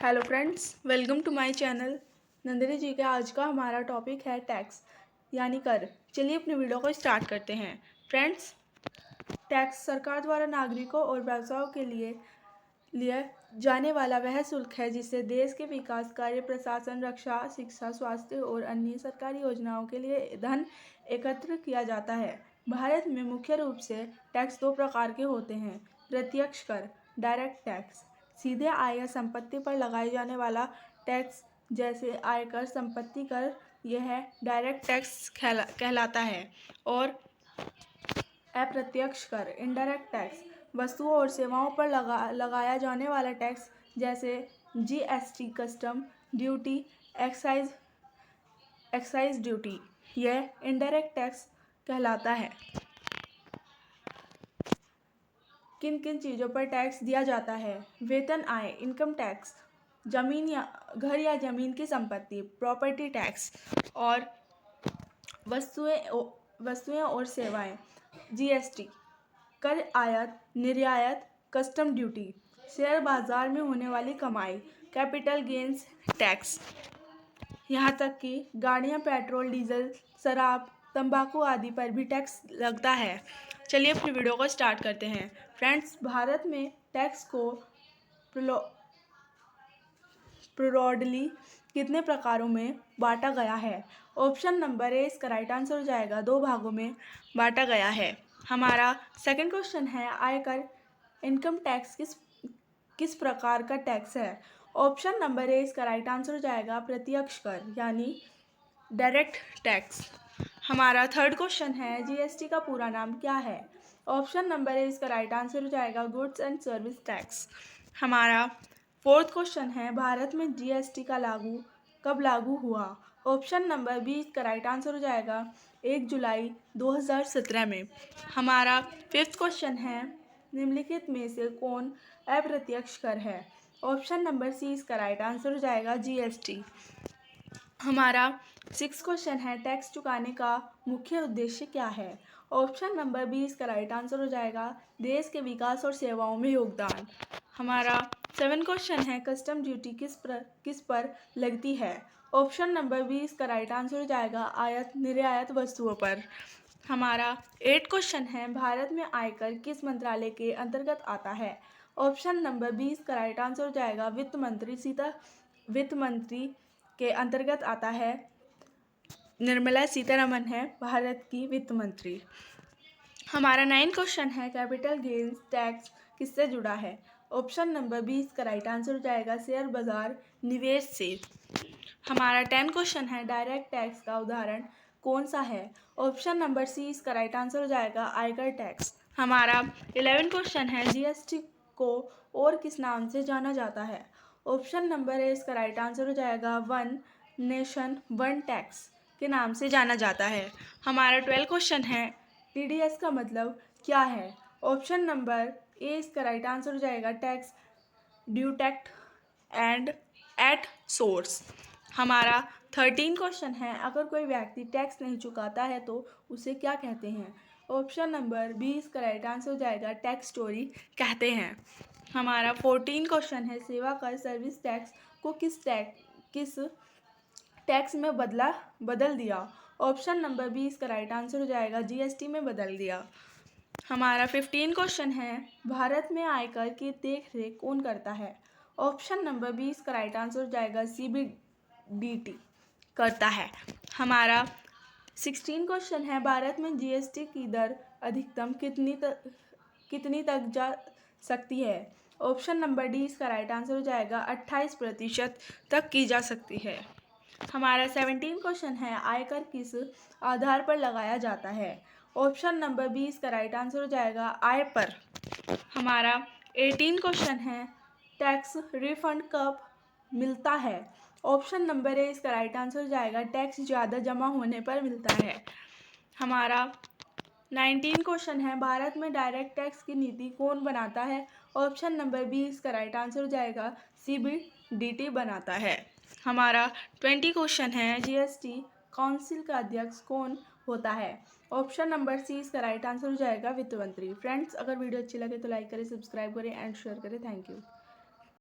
Hello friends, welcome to my channel. Nandini ji का आज का हमारा टॉपिक है टैक्स यानी कर। चलिए अपनी वीडियो को स्टार्ट करते हैं। फ्रेंड्स, टैक्स सरकार द्वारा नागरिकों और व्यवसायों के लिए जाने वाला वह शुल्क है जिससे देश के विकास कार्य, प्रशासन, रक्षा, शिक्षा, स्वास्थ्य और अन्य सरकारी योजनाओं के लिए धन एकत्र किया जाता है। भारत में मुख्य रूप से टैक्स दो प्रकार के होते हैं। प्रत्यक्ष कर, डायरेक्ट टैक्स, सीधे आय या संपत्ति पर लगाए जाने वाला टैक्स जैसे आयकर, संपत्ति कर, यह डायरेक्ट टैक्स कहलाता है। और अप्रत्यक्ष कर, इनडायरेक्ट टैक्स, वस्तुओं और सेवाओं पर लगाया जाने वाला टैक्स जैसे GST, custom duty, excise duty, यह इनडायरेक्ट टैक्स कहलाता है। किन किन चीज़ों पर टैक्स दिया जाता है? वेतन आय, इनकम टैक्स, जमीन या घर या जमीन की संपत्ति, प्रॉपर्टी टैक्स, और वस्तुएं और सेवाएं, जीएसटी, कर आयात निर्यात, कस्टम ड्यूटी, शेयर बाजार में होने वाली कमाई, कैपिटल गेन्स टैक्स, यहाँ तक कि गाड़ियाँ, पेट्रोल, डीजल, शराब, तंबाकू आदि पर भी टैक्स लगता है। चलिए अपनी वीडियो को स्टार्ट करते हैं। फ्रेंड्स, भारत में टैक्स को ब्रॉडली कितने प्रकारों में बांटा गया है? ऑप्शन नंबर ए इसका राइट आंसर हो जाएगा, 2 भागों में बांटा गया है। हमारा सेकंड क्वेश्चन है, आयकर इनकम टैक्स किस प्रकार का टैक्स है? ऑप्शन नंबर ए इसका राइट आंसर हो जाएगा, प्रत्यक्ष कर यानी डायरेक्ट टैक्स। हमारा थर्ड क्वेश्चन है, जीएसटी का पूरा नाम क्या है? ऑप्शन नंबर ए इसका राइट आंसर हो जाएगा, गुड्स एंड सर्विस टैक्स। हमारा फोर्थ क्वेश्चन है, भारत में जीएसटी का कब लागू हुआ? ऑप्शन नंबर बी इसका राइट आंसर हो जाएगा, 1 जुलाई 2017 में। हमारा फिफ्थ क्वेश्चन है, निम्नलिखित में से कौन अप्रत्यक्ष कर है? ऑप्शन नंबर सी इसका राइट आंसर हो जाएगा, जीएसटी। हमारा सिक्स क्वेश्चन है, टैक्स चुकाने का मुख्य उद्देश्य क्या है? ऑप्शन नंबर बी इसका राइट आंसर हो जाएगा, देश के विकास और सेवाओं में योगदान। हमारा सेवन क्वेश्चन है, कस्टम ड्यूटी किस पर लगती है? ऑप्शन नंबर बी इसका राइट आंसर हो जाएगा, आयात निर्यात वस्तुओं पर। हमारा एट क्वेश्चन है, भारत में आयकर किस मंत्रालय के अंतर्गत आता है? ऑप्शन नंबर बी इसका राइट आंसर हो जाएगा, वित्त मंत्री के अंतर्गत आता है। निर्मला सीतारमन है भारत की वित्त मंत्री। हमारा 9 क्वेश्चन है, कैपिटल गेन्स टैक्स किससे जुड़ा है? ऑप्शन नंबर बी इसका राइट आंसर हो जाएगा, शेयर बाजार निवेश से। हमारा 10 क्वेश्चन है, डायरेक्ट टैक्स का उदाहरण कौन सा है? ऑप्शन नंबर सी इसका राइट आंसर हो जाएगा, आयकर टैक्स। हमारा 11 क्वेश्चन है, जीएसटी को और किस नाम से जाना जाता है? ऑप्शन नंबर ए इसका राइट आंसर हो जाएगा, वन नेशन वन टैक्स के नाम से जाना जाता है। हमारा 12 क्वेश्चन है, टीडीएस का मतलब क्या है? ऑप्शन नंबर ए इसका राइट आंसर हो जाएगा, टैक्स ड्यूटेक्ट एंड एट सोर्स। हमारा 13 क्वेश्चन है, अगर कोई व्यक्ति टैक्स नहीं चुकाता है तो उसे क्या कहते हैं? ऑप्शन नंबर बी इसका राइट आंसर हो जाएगा, टैक्स चोरी कहते हैं। हमारा 14 क्वेश्चन है, सेवा कर सर्विस टैक्स को किस टैक्स में बदल दिया? ऑप्शन नंबर बी इसका राइट आंसर हो जाएगा, जीएसटी में बदल दिया। हमारा 15 क्वेश्चन है, भारत में आयकर की देखरेख कौन करता है? ऑप्शन नंबर बी इसका राइट आंसर हो जाएगा, सीबीडीटी करता है। हमारा 16 क्वेश्चन है, भारत में जीएसटी की दर अधिकतम कितनी तक जा सकती है? ऑप्शन नंबर डी इसका राइट आंसर हो जाएगा, 28% तक की जा सकती है। हमारा 17 क्वेश्चन है, आयकर किस आधार पर लगाया जाता है? ऑप्शन नंबर बी इसका राइट आंसर हो जाएगा, आय पर। हमारा 18 क्वेश्चन है, टैक्स रिफंड कब मिलता है? ऑप्शन नंबर ए इसका राइट आंसर हो जाएगा, टैक्स ज़्यादा जमा होने पर मिलता है। हमारा 19 क्वेश्चन है, भारत में डायरेक्ट टैक्स की नीति कौन बनाता है? ऑप्शन नंबर बी इसका राइट आंसर हो जाएगा, सीबीडीटी बनाता है। हमारा 20 क्वेश्चन है, जीएसटी काउंसिल का अध्यक्ष कौन होता है? ऑप्शन नंबर सी इसका राइट आंसर हो जाएगा, वित्त मंत्री। फ्रेंड्स, अगर वीडियो अच्छी लगे तो लाइक करें, सब्सक्राइब करें एंड शेयर करें। Thank you.